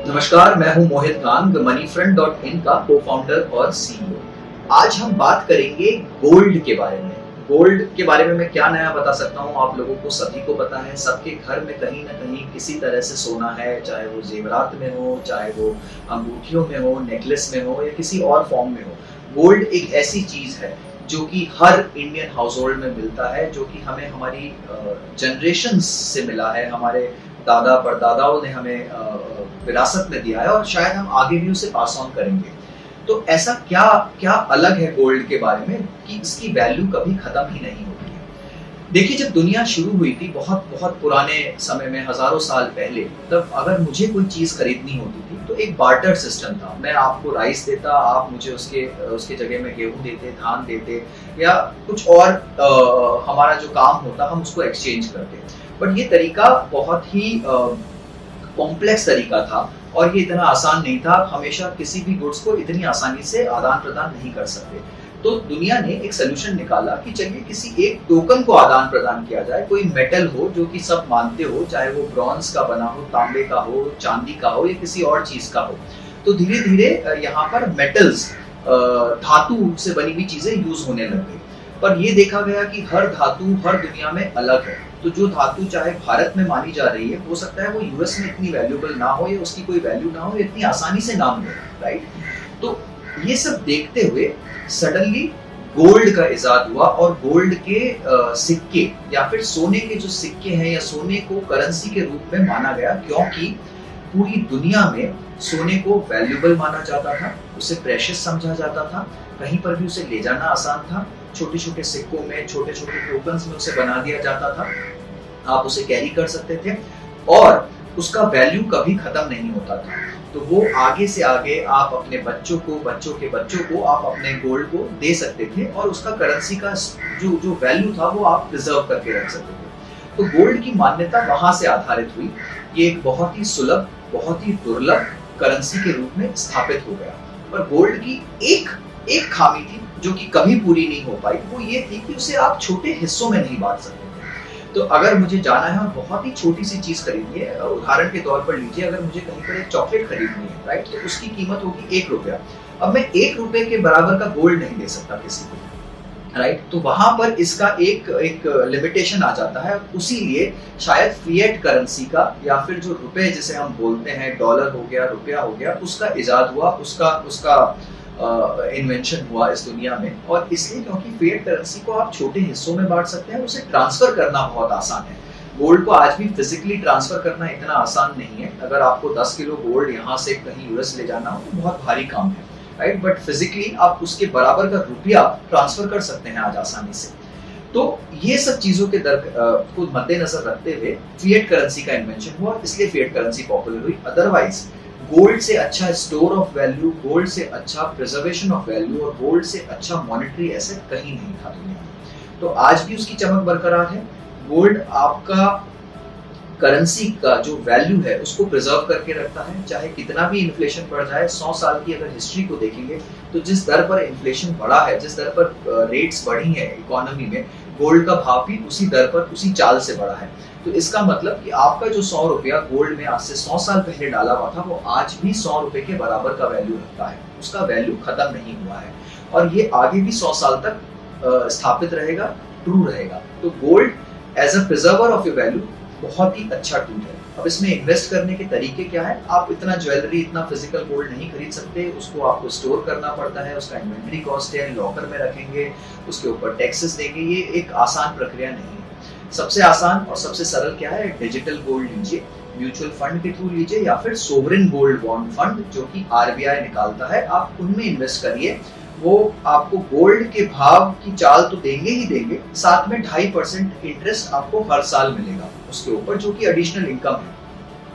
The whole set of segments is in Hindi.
नमस्कार, मैं हूं मोहित कांग, moneyfront.in का को-फाउंडर और सीईओ। आज हम बात करेंगे गोल्ड के बारे में। गोल्ड के बारे में मैं क्या नया बता सकता हूं, आप लोगों को सभी को पता है, सबके घर में कहीं ना कहीं किसी तरह से सोना है, चाहे वो जेवरात में हो, चाहे वो अंगूठियों में हो, नेकलेस में हो या किसी और फॉर्म में हो। गोल्ड एक ऐसी चीज है जो कि हर इंडियन हाउस होल्ड में मिलता है, जो कि हमें हमारी जनरेशन से मिला है, हमारे दादा परदादाओं ने हमें विरासत में दिया है और शायद हम आगे भी उसे पास ऑन करेंगे। तो ऐसा क्या क्या अलग है गोल्ड के बारे में कि इसकी वैल्यू कभी खत्म ही नहीं होती है। देखिए, जब दुनिया शुरू हुई थी बहुत बहुत पुराने समय में, हजारों साल पहले, तब अगर मुझे कोई चीज खरीदनी होती थी तो एक बार्टर सिस्टम था। मैं आपको राइस देता, आप मुझे उसके जगह में गेहूं देते, धान देते या कुछ और हमारा जो काम होता हम उसको एक्सचेंज करते। बट ये तरीका बहुत ही कॉम्प्लेक्स तरीका था और ये इतना आसान नहीं था। हमेशा किसी भी गुड्स को इतनी आसानी से आदान प्रदान नहीं कर सकते। तो दुनिया ने एक सोल्यूशन निकाला कि चलिए किसी एक टोकन को आदान प्रदान किया जाए, कोई मेटल हो जो कि सब मानते हो, चाहे वो ब्रॉन्ज का बना हो, तांबे का हो, चांदी का हो या किसी और चीज का हो। तो धीरे धीरे यहाँ पर मेटल्स, धातु से बनी हुई चीजें यूज होने लग गई। पर ये देखा गया कि हर धातु हर दुनिया में अलग है। तो जो धातु चाहे भारत में मानी जा रही है, हो सकता है वो यूएस में इतनी वैल्यूएबल ना हो या उसकी कोई वैल्यू ना हो, इतनी आसानी से ना मिले, राइट। तो ये सब देखते हुए सडनली गोल्ड का इजाद हुआ और गोल्ड के सिक्के या फिर सोने के जो सिक्के हैं या सोने को करेंसी के रूप में माना गया, क्योंकि पूरी दुनिया में सोने को वैल्यूएबल माना जाता था, उसे प्रेशियस समझा जाता था, कहीं पर भी उसे ले जाना आसान था। छोटे छोटे सिक्कों में, छोटे छोटे टोकन्स में उसे बना दिया जाता था, आप उसे कैरी कर सकते थे और उसका वैल्यू कभी खत्म नहीं होता था। तो वो आगे से आगे आप अपने बच्चों को, बच्चों के बच्चों को आप अपने गोल्ड को दे सकते थे और उसका करेंसी का जो वैल्यू था वो आप प्रिजर्व करके रख सकते थे। तो गोल्ड की मान्यता वहां से आधारित हुई। ये एक बहुत ही सुलभ, बहुत ही दुर्लभ करेंसी के रूप में स्थापित हो गया। पर गोल्ड की एक खामी थी जो कि कभी पूरी नहीं हो पाई, वो ये थी कि उसे आप छोटे हिस्सों में नहीं बांट सकते थे। तो अगर मुझे जाना है और बहुत ही छोटी सी चीज खरीदनी है, उदाहरण के तौर पर लीजिए, अगर मुझे कहीं पर एक चॉकलेट खरीदनी है, राइट, तो उसकी कीमत होगी 1 रुपया। अब मैं 1 रुपए के बराबर का गोल्ड नहीं दे सकता किसी को, राइट। तो वहां पर इसका एक लिमिटेशन आ जाता है। उसीलिए शायद फिएट करेंसी का या फिर जो रुपए जिसे हम बोलते हैं, डॉलर हो गया, रुपया हो गया, उसका इजाद हुआ, उसका इन्वेंशन हुआ इस दुनिया में। और इसलिए क्योंकि फिएट करेंसी को आप छोटे हिस्सों में बांट सकते हैं, उसे ट्रांसफर करना बहुत आसान है। गोल्ड को आज भी फिजिकली ट्रांसफर करना इतना आसान नहीं है। अगर आपको 10 किलो गोल्ड यहाँ से कहीं यूएस ले जाना हो तो बहुत भारी काम है, राइट। बट फिजिकली आप उसके बराबर का रुपया ट्रांसफर कर सकते हैं आज आसानी से। तो ये सब चीजों के को मद्देनजर रखते हुए फिएट करेंसी का इन्वेंशन हुआ, इसलिए फिएट करेंसी पॉपुलर हुई। अदरवाइज गोल्ड से अच्छा स्टोर ऑफ वैल्यू, गोल्ड से अच्छा प्रिजर्वेशन ऑफ वैल्यू और गोल्ड से अच्छा मॉनेटरी एसेट कहीं नहीं था दुनिया में। तो आज भी उसकी चमक बरकरार है। गोल्ड आपका करेंसी का जो वैल्यू है उसको प्रिजर्व करके रखता है, चाहे कितना भी इन्फ्लेशन बढ़ जाए। 100 साल की अगर हिस्ट्री को देखेंगे तो जिस दर पर इन्फ्लेशन बढ़ा है, जिस दर पर रेट्स बढ़ी है इकोनॉमी में, गोल्ड का भाव भी उसी दर पर, उसी चाल से बढ़ा है। तो इसका मतलब कि आपका जो 100 रुपया गोल्ड में आज से 100 साल पहले डाला हुआ था, वो आज भी 100 रुपए के बराबर का वैल्यू रखता है, उसका वैल्यू खत्म नहीं हुआ है और ये आगे भी 100 साल तक स्थापित रहेगा, ट्रू रहेगा। तो gold as a preserver of your value बहुत ही अच्छा टूल है। अब इसमें इन्वेस्ट करने के तरीके क्या है? आप इतना ज्वेलरी, इतना फिजिकल गोल्ड नहीं खरीद सकते, उसको आपको स्टोर करना पड़ता है, उसका इन्वेंटरी कॉस्ट है, लॉकर में रखेंगे, उसके ऊपर टैक्सेस देंगे। ये एक आसान प्रक्रिया नहीं है। सबसे आसान और सबसे सरल क्या है? डिजिटल गोल्ड लीजिए, म्यूचुअल फंड के थ्रू लीजिए या फिर सोवरेन गोल्ड बॉन्ड फंड जो कि आरबीआई निकालता है, आप उनमें इन्वेस्ट करिए। वो आपको गोल्ड के भाव की चाल तो देंगे ही देंगे, साथ में 2.5% इंटरेस्ट आपको हर साल मिलेगा उसके ऊपर, जो कि एडिशनल इनकम है,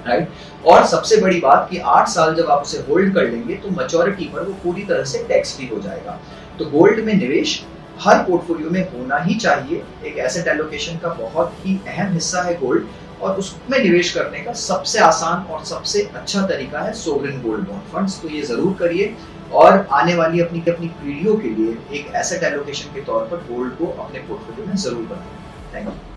राइट। और सबसे बड़ी बात कि 8 साल जब आप उसे होल्ड कर लेंगे तो मैच्योरिटी पर वो पूरी तरह से टैक्स फ्री हो जाएगा। तो गोल्ड में निवेश हर पोर्टफोलियो में होना ही चाहिए। एक एसेट एलोकेशन का बहुत ही अहम हिस्सा है गोल्ड और उसमें निवेश करने का सबसे आसान और सबसे अच्छा तरीका है सोवरेन गोल्ड बॉन्ड फंड्स। तो ये जरूर करिए और आने वाली अपनी पीढ़ियों के लिए एक एसेट एलोकेशन के तौर पर गोल्ड को अपने पोर्टफोलियो में जरूर बनाएं। Thank you.